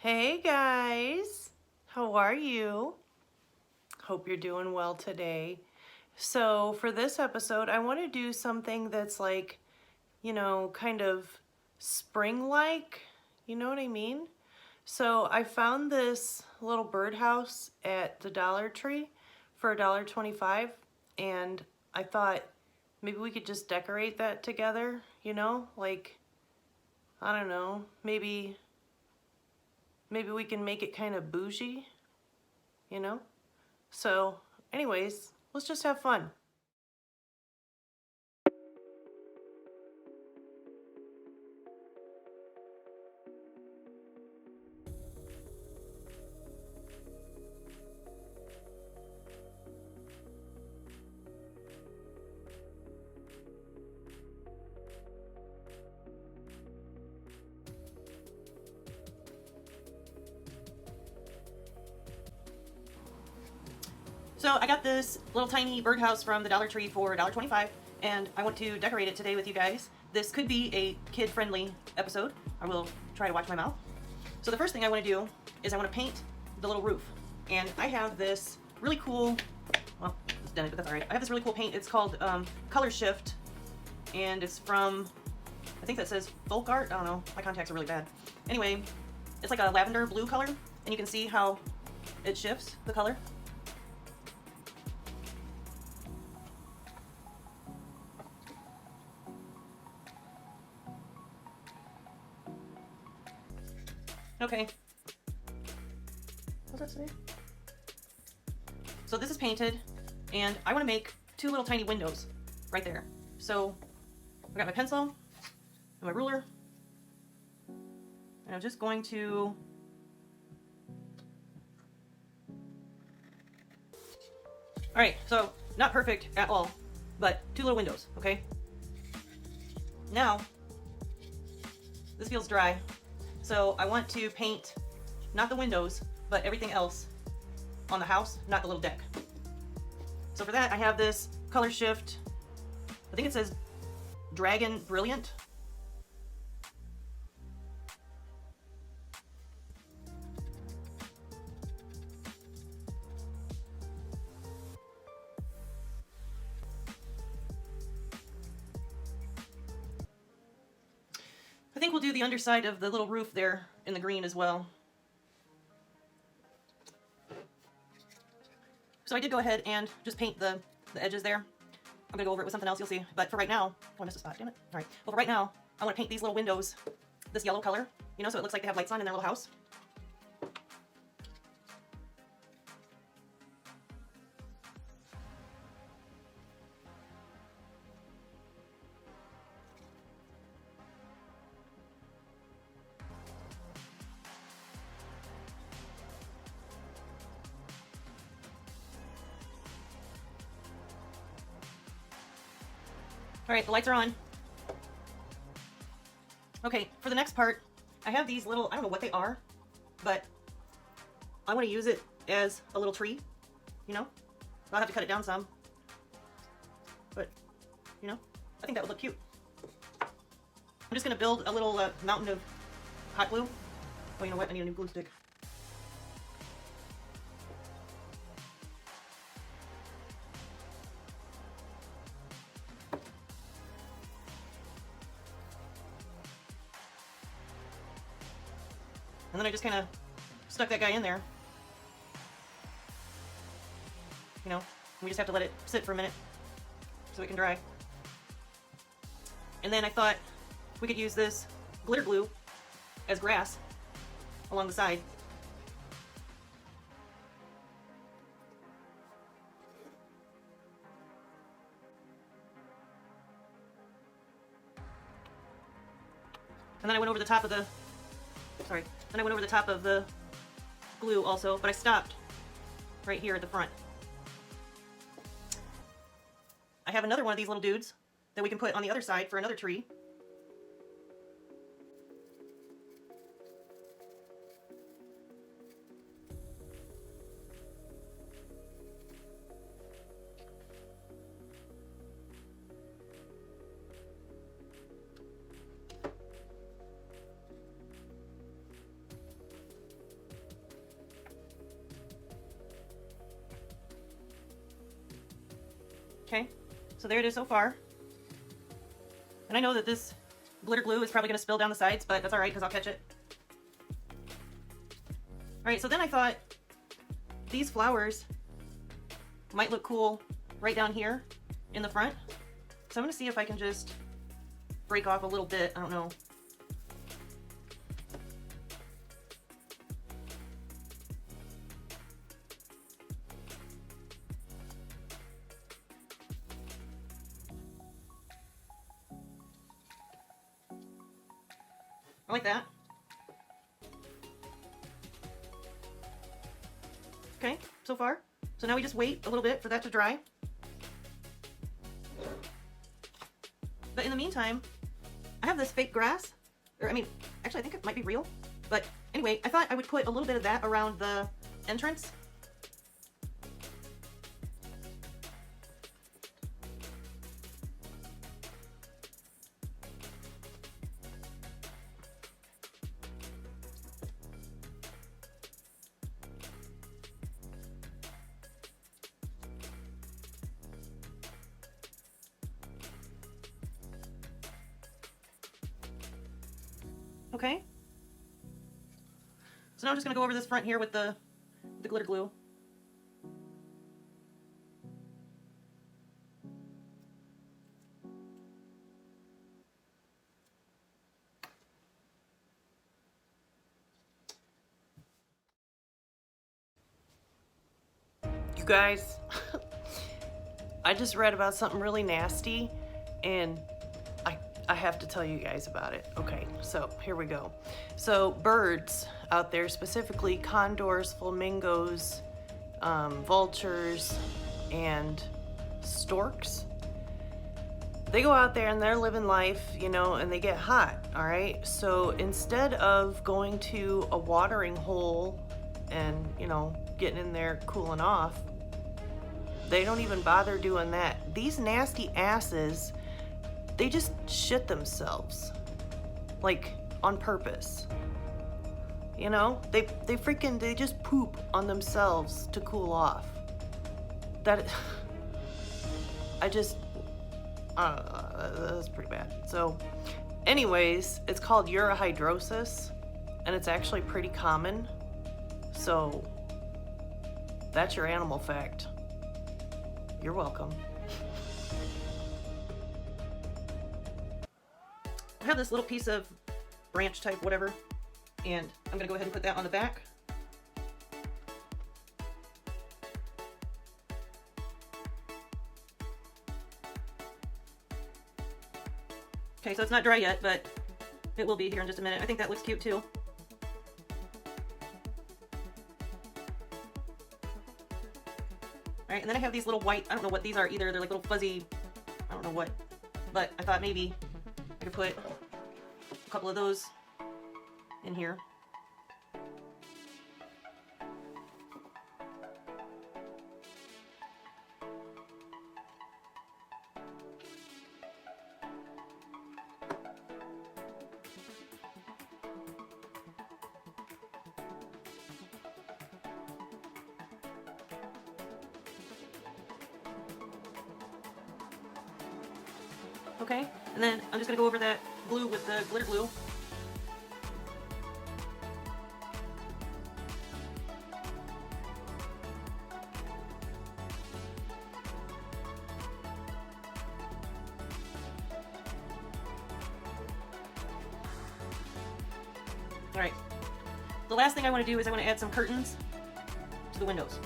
Hey guys, how are you? Hope you're doing well today. So for this episode, I want to do something that's like, kind of spring-like, you know what I mean? So I found this little birdhouse at the Dollar Tree for $1.25, and I thought maybe we could just decorate that together, like, I don't know, maybe we can make it kind of bougie, you know? So anyways, let's just have fun. So I got this little tiny birdhouse from the Dollar Tree for $1.25, and I want to decorate it today with you guys. This could be a kid-friendly episode. I will try to watch my mouth. So the first thing I want to do is I want to paint the little roof. And I have this really cool, well, it's dented, but that's all right. I have this really cool paint. It's called Color Shift, and it's from, I think that says Folk Art. I don't know. My contacts are really bad. Anyway, it's like a lavender blue color, and you can see how it shifts the color. Okay. What's that say? So this is painted, and I want to make two little tiny windows right there. So I got my pencil and my ruler, and I'm just going to all right, so not perfect at all, but two little windows, okay? Now, this feels dry, so I want to paint not the windows, but everything else on the house, not the little deck. So for that, I have this Color Shift, I think it says Dragon Brilliant. I think we'll do the underside of the little roof there in the green as well. So I did go ahead and just paint the edges there. I'm gonna go over it with something else, you'll see. But for right now, oh, I missed a spot, damn it. All right, well for right now, I wanna paint these little windows this yellow color, so it looks like they have lights on in their little house. All right, the lights are on. Okay, for the next part, I have these little, I don't know what they are, but I want to use it as a little tree, I'll have to cut it down some, but, I think that would look cute. I'm just going to build a little mountain of hot glue. Oh, you know what? I need a new glue stick. And then I just kind of stuck that guy in there. We just have to let it sit for a minute so it can dry. And then I thought we could use this glitter glue as grass along the side. And then I went over the top of the, then I went over the top of the glue also, but I stopped right here at the front. I have another one of these little dudes that we can put on the other side for another tree. So there it is so far. And I know that this glitter glue is probably going to spill down the sides, but that's alright because I'll catch it. Alright, so then I thought these flowers might look cool right down here in the front. So I'm going to see if I can just break off a little bit. I don't know. I like that. Okay, so far. So now we just wait a little bit for that to dry. But in the meantime, I have this fake grass. Or, I mean, actually I think it might be real. But anyway, I thought I would put a little bit of that around the entrance. Okay. So now I'm just going to go over this front here with the glitter glue. You guys, I just read about something really nasty and I have to tell you guys about it. Okay, so here we go. So birds out there, specifically condors, flamingos, vultures, and storks, they go out there and they're living life, you know, and they get hot, all right? So instead of going to a watering hole and, you know, getting in there cooling off, they don't even bother doing that. These nasty asses, they just shit themselves, like on purpose. You know, they just poop on themselves to cool off. That's pretty bad. So anyways, it's called urohydrosis and it's actually pretty common. So that's your animal fact. You're welcome. I have this little piece of branch type whatever, and I'm gonna go ahead and put that on the back. Okay, so it's not dry yet, but it will be here in just a minute. I think that looks cute too. Alright, and then I have these little white, I don't know what these are either, they're like little fuzzy, I don't know what, but I thought maybe I could put a couple of those in here. Okay, and then I'm just gonna go over that glue with the glitter glue. Alright, the last thing I want to do is I want to add some curtains to the windows.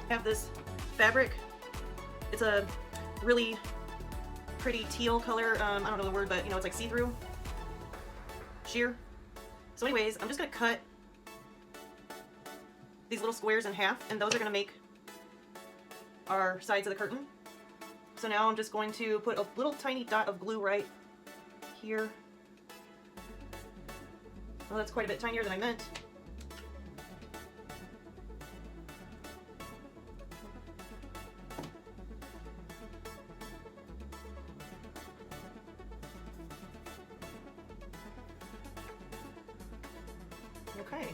I have this fabric. It's a really pretty teal color, I don't know the word, but you know, it's like see-through sheer. So anyways, I'm just gonna cut these little squares in half, and those are gonna make our sides of the curtain. So now I'm just going to put a little tiny dot of glue right here. Well, that's quite a bit tinier than I meant. Okay.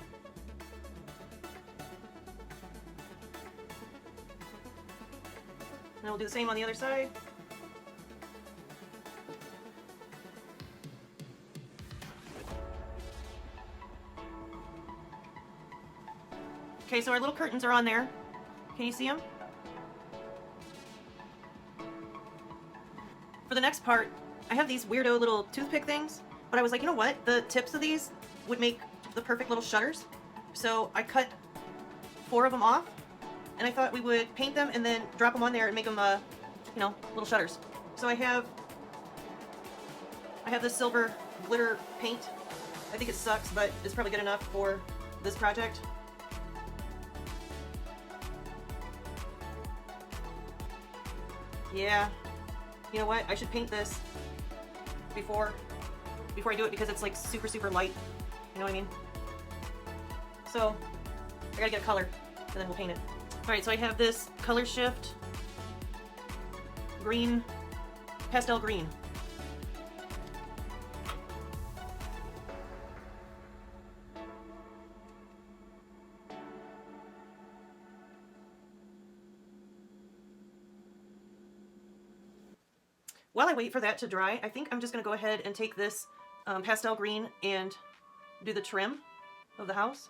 And we'll do the same on the other side. Okay, so our little curtains are on there. Can you see them? For the next part, I have these weirdo little toothpick things, but I was like, you know what? The tips of these would make the perfect little shutters. So I cut 4 of them off, and I thought we would paint them and then drop them on there and make them, you know, little shutters. So I have this silver glitter paint. I think it sucks, but it's probably good enough for this project. Yeah, you know what? I should paint this before I do it because it's like super light. You know what I mean? So I gotta get a color and then we'll paint it. All right, so I have this color shift green, pastel green. While I wait for that to dry, I think I'm just going to go ahead and take this pastel green and do the trim of the house.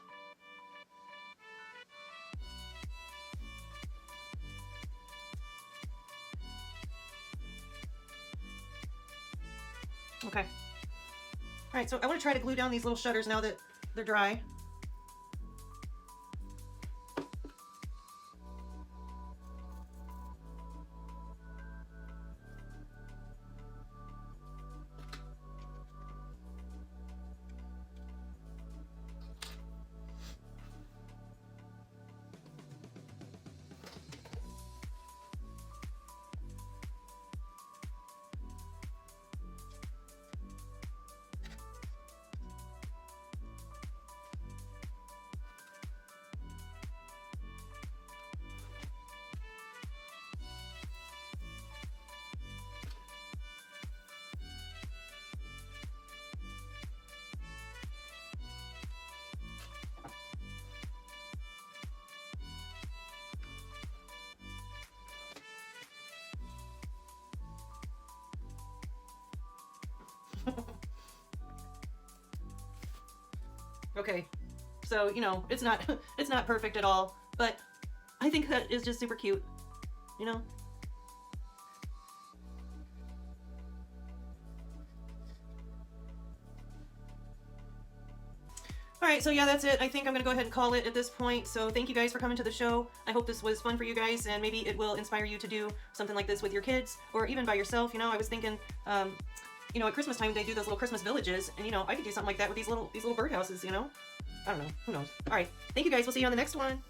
Okay. Alright, so I want to try to glue down these little shutters now that they're dry. Okay, so you know it's not perfect at all, but I think that is just super cute, you know. Alright, so yeah, that's it. I think I'm going to go ahead and call it at this point. So thank you guys for coming to the show. I hope this was fun for you guys, and maybe it will inspire you to do something like this with your kids, or even by yourself. You know, I was thinking, you know, at Christmas time they do those little Christmas villages, and you know, I could do something like that with these little birdhouses, you know? I don't know. Who knows? Alright, thank you guys. We'll see you on the next one.